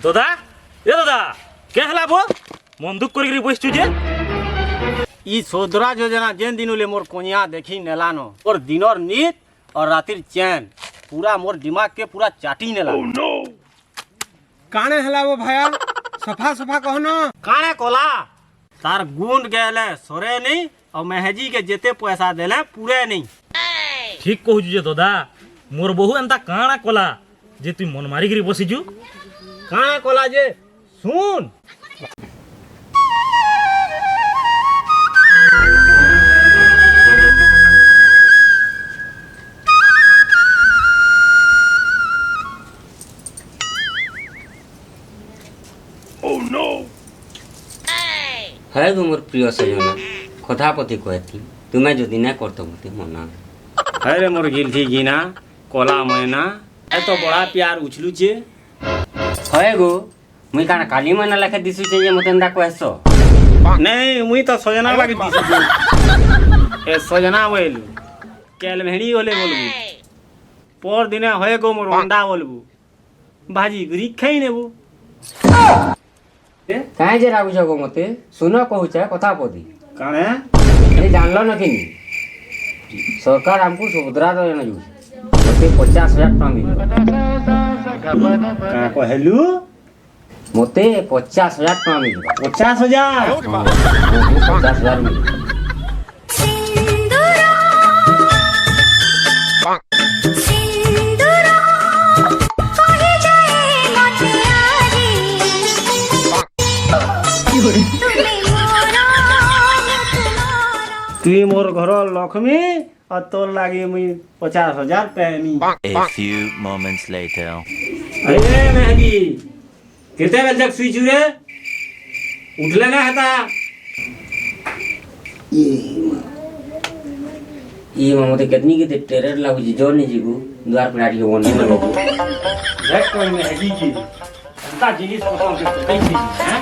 দাদা এ দাদা কে হেলাব বন্দুক করি বসছু যে ই সোদরা যোজনা যেন দিনুলে মোর কোনিয়া দেখি নেলানো और दिनर नींद और रातिर चैन पूरा मोर दिमाग के पूरा चाटी नेला काने हेलाबो भाया सफा सफा कहनो काने कोला तार गुंड गेले सोरे नहीं और मेहजी के जेते पैसा देले पूरे नहीं ঠিক কହୁছু যে দাদা মোর বহু এন্তা কাଣା কলা যে তুই মন মারিকি বসিছু काने कोला जे सुन है गो मोर प्रिय सजना कथापति कहती तुम्हें जो दिन करतो मते मना अरे मोर गिलठी गिना कोला मैना ए तो बड़ा प्यार उछलू छे है गो मुई काना काली मना लेखे दिसु छे जे मते अंदा कहसो नहीं मुई तो सजना लागी दिसु ए सजना बोलू केल भेड़ी होले बोलबू पर दिने होय गो मोर अंडा बोलबू भाजी गुरी खाई नेबू काहे जे रागु जगो मते सुनो कहूचे कथापति काने ए जानलो न किनी सरकार हमको सुभद्रा योजना जो मते 50,000 टका मिल का कहलू मते 50,000 टका मिल 50,000 50,000 मिल तुई मोर घर लक्ष्मी और तोर लागी मुई 50,000 पैनी A few moments later. अरे मेहदी कितने बजे तक सुई चूरे उठले ना हता ई मते कितनी के टेरर लागु जी जोर नहीं जीगु द्वार पर आटी वन नहीं लगु देख कोई मेहदी की अंता जिनिस को तो कई थी हैं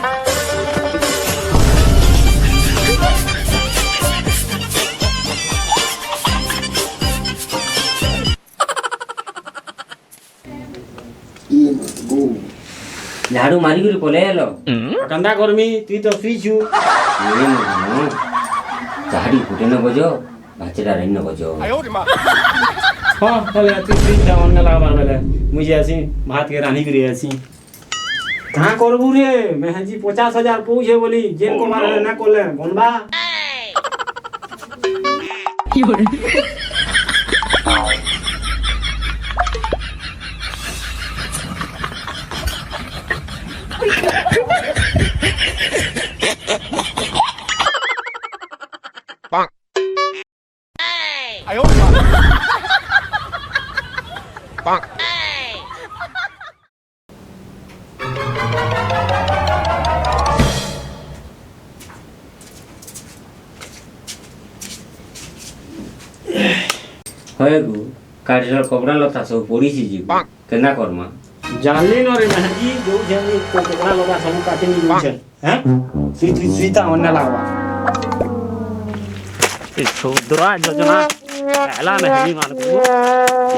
झाड़ू मारी गुरी पले आलो कंदा करमी तुई तो सुई छु झाड़ी फुटे न बजो भाचेरा रही न बजो हां चले तू सुई जा अन्ना लागबार बेले मुझे आसी भात के रानी करी आसी कहां करबू रे मेहजी 50,000 पूछे बोली जेल को मारे ना कोले बनबा है गु काठर कपड़ा लता सब पड़ी छी जी केना करमा जानली न रे मेहजी जो जेनी को कपड़ा लगा सब काटे नी बुझे हैं सुईता अन्ना लागबा ए सोदरा योजना पहला मेहदी मान को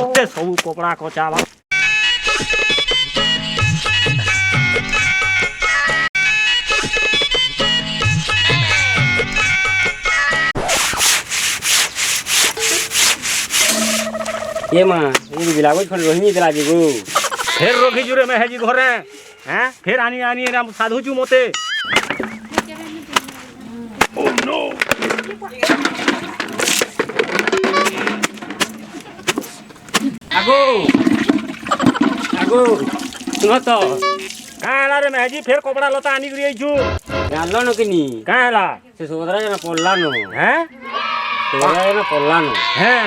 ओते सब कपड़ा कचावा ये मां ये बिलागो खन रोहिणी दिला जी गु फिर रोखी जुरे मेहजी घरे हैं फिर आनी आनी राम साधु चु मोते ओह नो आगो आगो सुनो तो काला रे मेहजी फिर कपड़ा लता आनी करी आइछु जानलो न किनी काला से सोदरा जना पल्ला नो हैं सोदरा जना पल्ला नो हैं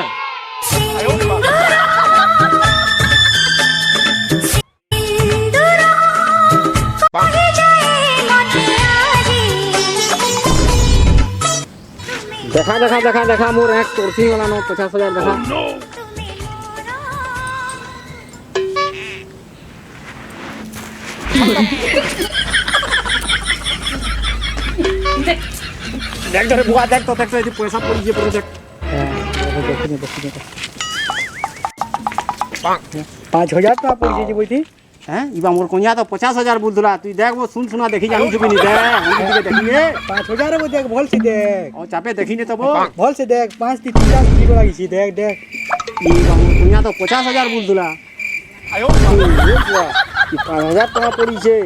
देखा देखा देखा देखा मोर एक कुर्सी वाला नो 50,000 देखा देख रे बुआ देख तो पैसा पड़ी जे प्रोजेक्ट 5,000 टका पड़ जाइए बोलती हैं इबा मोर कोनिया तो 50,000 बोलथुला तू देख वो सुन सुना देखि जानू जुबी नी दे हम के देखिए 5,000 वो देख भल से देख ओ चापे देखि ने तब भल से देख 5 ती 50 किलो लागी छी देख देख इबा मोर कोनिया तो 50,000 बोलथुला ये बुआ कि 5,000 टका पड़ी छे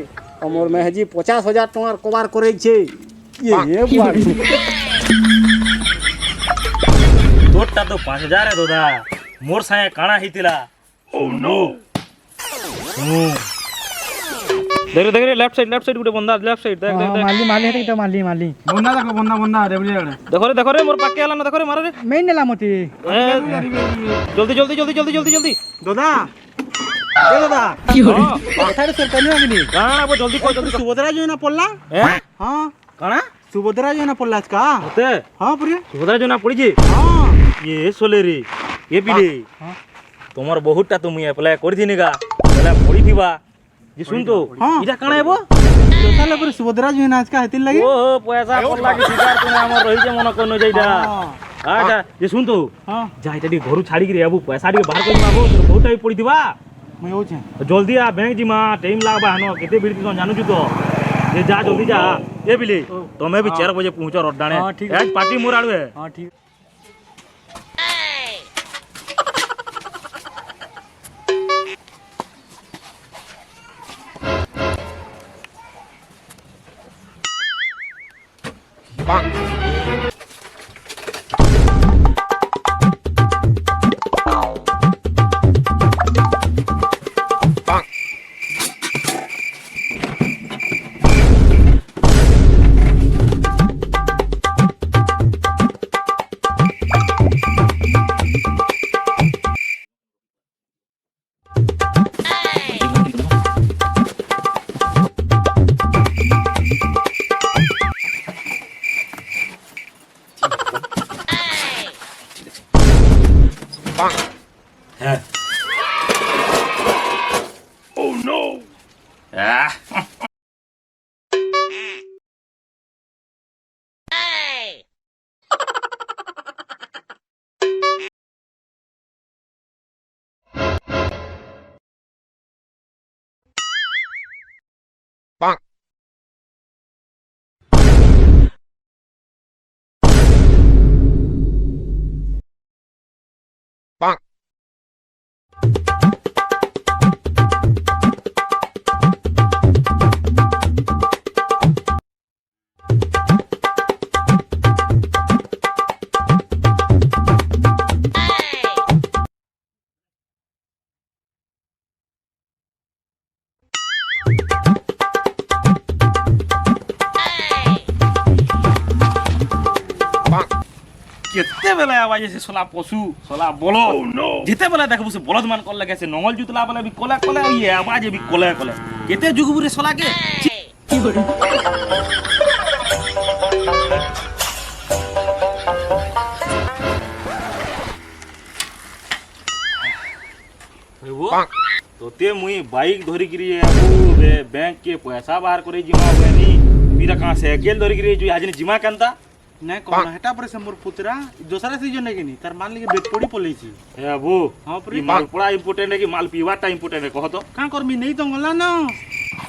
और मोर महजी 50,000 टका कवर करे छे ये बुआ তোরটা তো 5,000 দাদা মোর সাথে কাଣା হইতিলা ও নো দেখ দেখ লেফট সাইড গুটে বন্ধা লেফট সাইড দেখ দেখ माली माली हेते तो माली বন্না দেখো বন্না রেবলি দেখো রে মোর পাকে আলা না দেখো রে মারে রে मैं नेला मती জলদি दादा ए दादा কি হরে এখানে সর পেনি আগনি কাଣା বো জলদি কই জলদি सुभद्रा जो ना पड़ला হ্যাঁ हां কাଣା सुभद्रा जो ना पड़ला आज का হতে हां पुरे সুভদ্রা জনা পড়িছে हां ये सोले रे ये बिले তোমার বহুতটা তুমি অ্যাপ্লাই কৰি দিনিগা বলে পড়ি দিবা যে শুন তো এটা কাଣା হেবো তোতালে পুরে सुभद्रा जो ना आज का हेतिन लगी ও পয়সা পড়লা কি শিকার তুমি আমার রহিছে মন কোন যাইডা আচ্ছা যে শুন তো हां যা এটা দি ঘরু ছাড়ি গরি আবু পয়সা দি বাহার কৰি মাবো তোর বহুতটা পড়ি দিবা मैं हो छे জলদি আ ব্যাংক জিমা টাইম লাগবা হানো কেতে বিড়ি তো জানুছু তো যে যা জলদি যা এ বিলে তুমি भी 4 बजे पहुंचो रड्डाने हाँ, ठीक है। आज पार्टी मोर आलू है हां ठीक কেতে বেলা আওয়াজ আছে সোলা পশু সোলা বলদ যেতে বেলা দেখবো সে বলদ মান কল লাগে সে নঙ্গল জুতলা বেলা বি কলে কলে ইয়ে আওয়াজ বি কলে কলে কেতে যুগবুরে সোলাকে কি করে তোতে মুই বাইক ধরি গিরি ব্যাংক কে পয়সা বাহার করে জিমা বেনি বিরা কা সাইকেল ধরি গিরি জুই হাজিনি জিমা কান্তা नहीं कौन हेटा पर से मोर पुत्रा दूसरा सीजन है कि नहीं तार मान लिए बेट पड़ी पले छी ए अबू हां ई माल पड़ा इम्पोर्टेंट है कि माल पीवाटा इम्पोर्टेंट है कह तो का करमी नहीं तो गला ना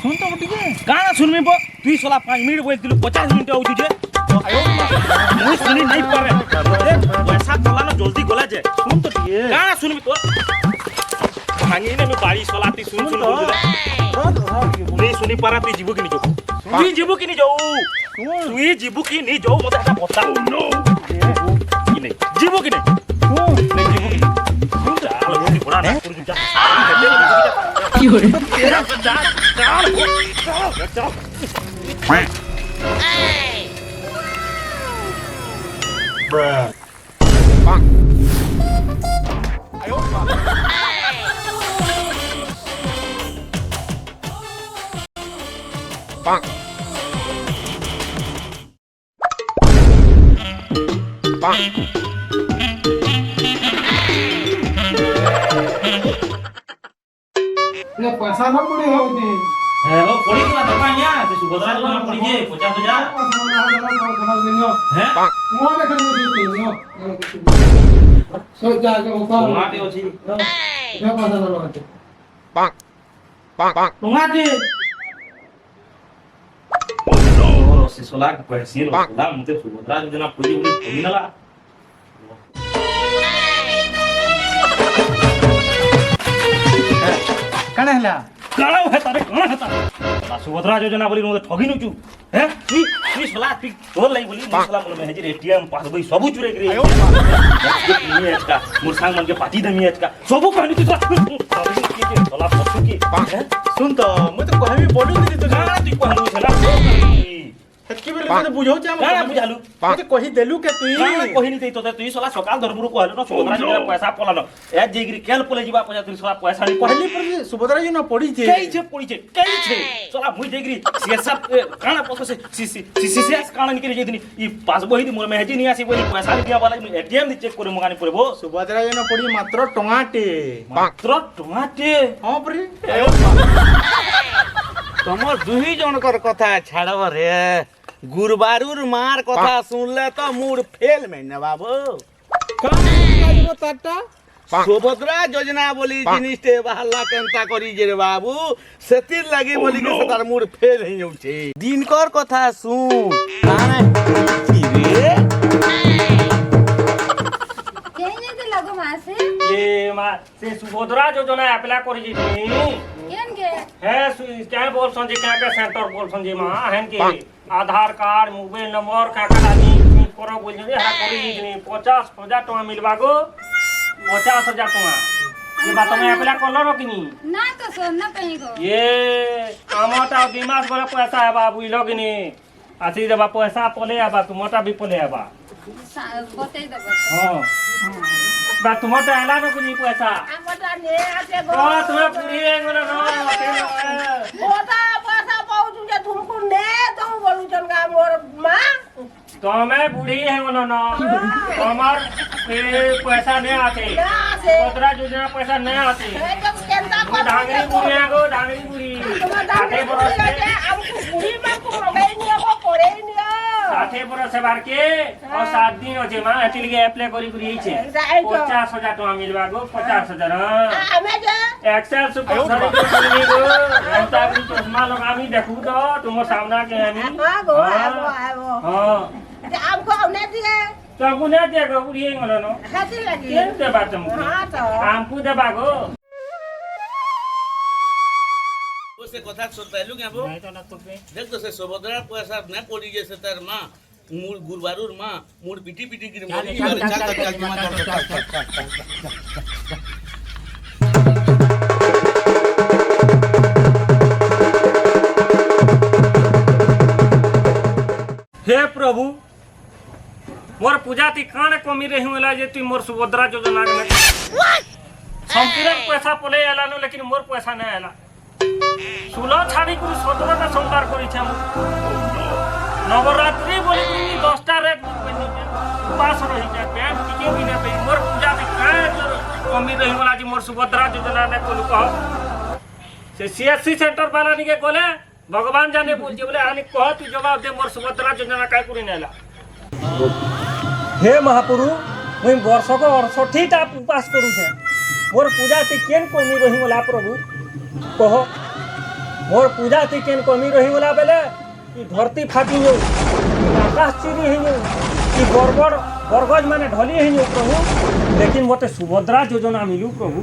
सुन तो बटिके काना सुनमी बो तुई सोला 5 मिनिट बोल दिलु 50 मिनिट आउ तुझे आयो मुई सुनी नहीं पारे पैसा कोला ना जल्दी गोला जे सुन तो ये काना सुनमी तो भांगी ने मैं बाड़ी सोलाती सुन सुन बोल नहीं सुनी पारा तुई जीवो कि नहीं जो तुई जीवो कि नहीं जो तुई जीवो कि नहीं जो मते का बता नो कि नहीं जीवो कि नहीं नहीं जीवो कि सुन जा लोगी बड़ा ना कर जा কি হরে ले पैसा ना पड़ी होती है वो पड़ी तो दपाया से सुभद्रा को ना पड़ी जे 50,000 हैं वहां देखने ଟଙ୍କାଟେ ଅଛି ଟଙ୍କାଟେ ସେ ଶଲା କହିସି ଶଲା ମତେ ସୁଭଦ୍ରା ଯୋଜନା ପୁରୀ ବୋଲି କହିନେଲା କାଣା ହେଲା କାଣ ହେତାରେ କାଣ ହେତା ଶଲା ସୁଭଦ୍ରା ଯୋଜନା ବୋଲି ମତେ ଠଗି ନୁଚୁ ହେ তুই ଶଲା তুই তোর লাগি ବୋଲି ମୁଁ ଶଲା ମୋର ମେହେଜିର ଏଟିଏମ୍ ପାସବୁକ୍ ସବୁ ଚୁରେଇ କରି ମୋର ସାଙ୍ଗ ମାନକେ ପାଟି ଦେମି ଆଜକା ସବୁ କହିନି ତୁ ଶଲା ପଶୁ କି ଶୁନ ତ ମୁଁ ତ କହିବି ବୋଲୁଥିଲି ତ କାଣ ତୁଇ କହିଲୁ ଶଲା ହେତକି ବେଲେ ତତେ ବୁଝାଉଛି ଆମ କାଣ ବୁଝାଲୁ ମତେ କହି ଦେଲୁ କେ ତୁଇ କାଣ କହିନି ତଇ ତତେ ତୁଇ ଶଲା ସକାଳ ଧର୍ମରୁ କହିଲୁ ନା ସୁଭଦ୍ରା ଯୋଜନା ପଇସା ପଲାନ ଏ ଯେଗିରି କେଲ ପଲେ ଯିବା পয়সা তুই শলা পয়সা নি କହିଲି ପରେ ସୁଭଦ୍ରା ଯୋଜନା ପଡିଛେ କେଇছে ଶଲା ମୁଇ ଯେଗିରି ସିଏସା କାଣ ପଛେ ସିସିସିଏস କାଣ ନିକରି ଯାଇଥିନି ଇ ପାସ ବହି ଦି ମୋର ମେହେଜି ନି ଆସି ବୋଲି ପଇସା ଦିଆ ବାଲା ଏଟିଏମ୍ ଦି ଚେକ୍ করে মগানি পড়বো ସୁଭଦ୍ରା ଯୋଜନା ପଡି ମାତ୍ର ଟଙ୍କାଟେ ମାତ୍ର ଟଙ୍କାଟେ ହଁ ପରି ତମର ଦୁହି ଜଣଙ୍କର କଥା ଛାଡ଼ ରେ ଗୁରୁବାରୁର ମାର କଥା ଶୁଣିଲେ ତ ମୁଡ ଫେଲ ମେନେ ବାବୁ ସୁଭଦ୍ରା ଯୋଜନା ବୋଲି ଜିନିଷଟେ ବାହାରିଲା କେନ୍ତା କରି ଯେ ରେ ବାବୁ ସେଥିର ଲାଗି ବୋଲି କି ତାର ମୁଡ ଫେଲ ହେଇ ଯାଉଛେ ଦିନକର କଥା ଶୁଣ କାଣା ରେ ଏ ମା ସେ ସୁଭଦ୍ରା ଯୋଜନା ଆପ୍লাই କରି ଯାଇଥିନି হ্যাঁ क्या बोलसन जे क्या क्या सेंटर बोलसन जे मां हेन के आधार कार्ड मोबाइल नंबर क्या क्या लागी करो बोल जे हरा करी दिनी 50,000 टका मिलबा गो 50,000 टका ये बात में अप्लाई करलो रखनी ना तो सोना कहीं को ये आमाटा दिमाग बड़ा पैसा है बाबू ई लगनी आसी देबा पैसा पले आबा तुमटा भी पले आबा बते दबो हां बा तुमटा आला न कुनी पैसा आमटा ने आते गो तुम्हें पूरी एंगल न ओदा पैसा बहुत जे तुमको ने तो बोलू जनगा मोर मां તમે બુઢી હે બોલો ના અમાર पैसा नहीं आते सुभद्रा योजना पैसा नहीं आते डांगरी बुढ़ी आगो डांगरी बुढ़ी आठे बरस आठे बरस बार के और 7 दिन होचे मां एति लगे अप्लाई करी करी छे 50,000 टका मिलबा गो 50,000 एक्सेल सुपर सरी को सुनी गो एता भी चश्मा लगामी देखू तो तुम सामना के आमी हां हमको ने दिए तुमको ने दे गो बुढ़ी गलो नो हाथी लगी केन दे बात तुमको हां तो हमको दे बागो से कथा सुनताइलु क्या बो देख तो से सुभद्रा पैसा न पड़ी जैसे तार मां मूड गुरुवारुर मां मूड पिटी पिटी की मरी चल हे प्रभु मोर पूजा ती कान कमी रही होला जे तू मोर सुभद्रा योजना में संपूर्ण पैसा पले आला न लेकिन मोर पैसा नहीं आला सुलो छाड़ी कुछ 17 टा संकार करी छे नवरात्रि बोली 10 टा रात उपास रही जाए पैन टिके भी नहीं पे मोर पूजा ती कान कमी रही होला जे मोर सुभद्रा योजना ने कोलु कह से सीएससी सेंटर वाला निके कोले भगवान जाने बोल जे बोले आनी कह तू जवाब दे मोर सुभद्रा योजना काय करी नेला हे महाप्रभु मुई वर्ष को 68 टा उपास करू छे मोर पूजा ती केन कमी रही होला प्रभु कह मोर पूजा ती केन कमी रही होला बेले ई धरती फाटी जो आकाश चिरी हे जो ई बरगज माने ढली हे जो प्रभु लेकिन मते सुभद्रा योजना मिलू प्रभु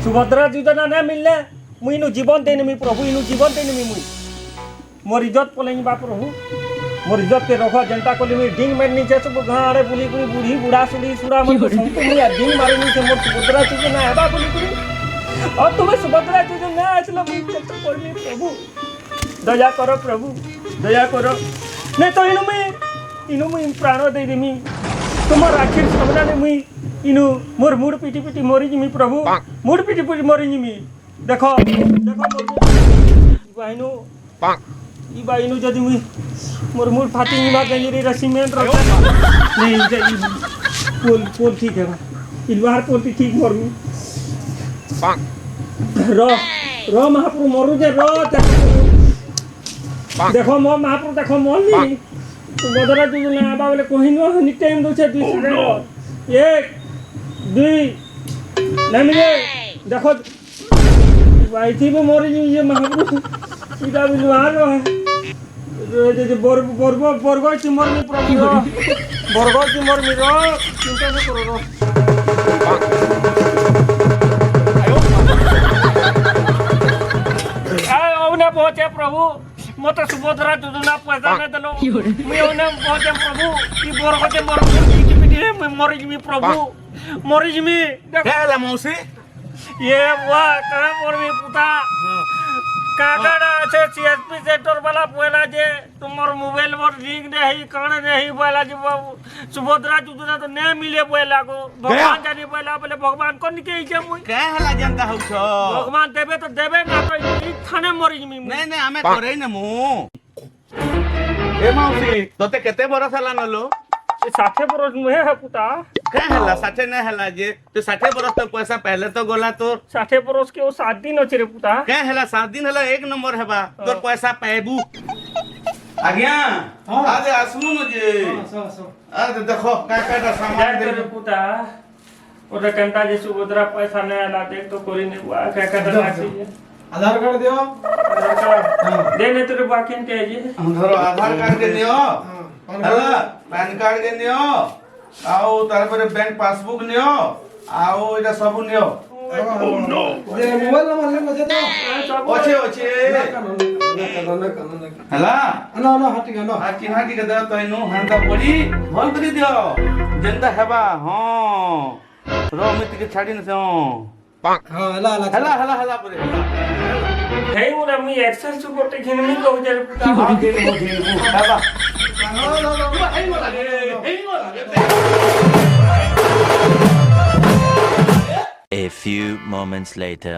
सुभद्रा योजना ना मिलले मुई नु जीवन देनमी प्रभु इनु जीवन देनमी मुई मोर इज्जत पलेनी बा प्रभु मोर इज्जत के रखो जनता को लिमी डिंग में नीचे सब गाड़े बुली बुली बूढ़ी बुढ़ा सुली सुरा मन को संतु मुया डिंग मारे नीचे मोर सुभद्रा चीज ना है बा बुली बुली और तुम्हें सुभद्रा चीज ना आछलो मुई चेक करनी प्रभु दया करो प्रभु दया करो नहीं तो इनु मुई प्राण दे देमी तुमर आखिर सामना ने मुई इनु मोर मुड़ पिटी पिटी मरी जिमी प्रभु मुड़ पिटी पिटी मरी जिमी देखो देखो बाइनु ई बाइनु जदी मुई मोर मुड़ फाटी निबा गंजरी रसीमेंट रो नहीं जदी पोल ठीक है इलवार पोल ठीक मरु रो महाप्रभु मरु जे रो देखो मो महाप्रभु देखो मोली तो बदरा जो ना आबा बोले कोहिनो हनी टाइम दो छे 2 सेकंड एक दुई नहीं मिले देखो भाई थी वो मोरी ये महाप्रभु सीधा बिलवान है बरगो चिमर में प्रभु बरगो चिमर में रो चिंता न करो रो ना पहुंचे प्रभु मत सुभद्रा योजना पैसा नहीं दिलो मैं उन्हें पहुंचे प्रभु कि बरगोते मरी प्रभु मरी क्या है मौसी ये हुआ कहाँ पर भी पुता कागड़ আছে सीएसपी सेक्टर वाला बोला जे तुम्हार मोबाइल पर लिंक नहीं कण नहीं बोला जे सुभद्रा योजना तो नहीं मिले बोला को भगवान जाने बोला बोले भगवान को निके जे मुई क्या हला जनता हो छ भगवान देबे तो देबे ना तो ई थाने मरी जमी नहीं नहीं हमें करे न मु ए मौसी तोते केते बरस हला नलो 60 बरस में है पुता क्या हला 60 नहीं हला जे तो 60 बरस तक पैसा पहले तो गोला तोर 60 बरस के 7 दिन अछि रे पुता क्या हला 7 दिन हला एक नंबर हेबा तोर पैसा पाएबू आज्ञा आज आसनु न जे आज देखो का सामान दे रे पुता ओरे कंटा जे सुभद्रा पैसा नहीं आला देख तो कोरी नहीं हुआ क्या लागी आधार कार्ड दियो देने तेरे बाकी के जी धरो आधार कार्ड के नियो हला पैन कार्ड के नियो आओ तार पर बैंक पासबुक नियो आओ एटा सब नियो जे मोबाइल नंबर ले मजे तो ओछे हला ना हटी गनो आ चिन्हा के दे तइनो हंदा पड़ी भल करी दियो जेंदा हेबा हां रो मित के छाडी न से हां हला परे हे मुरा मी एक्सेल सपोर्ट घेन मी कहू जे पुता हां घेन हेबा A few moments later.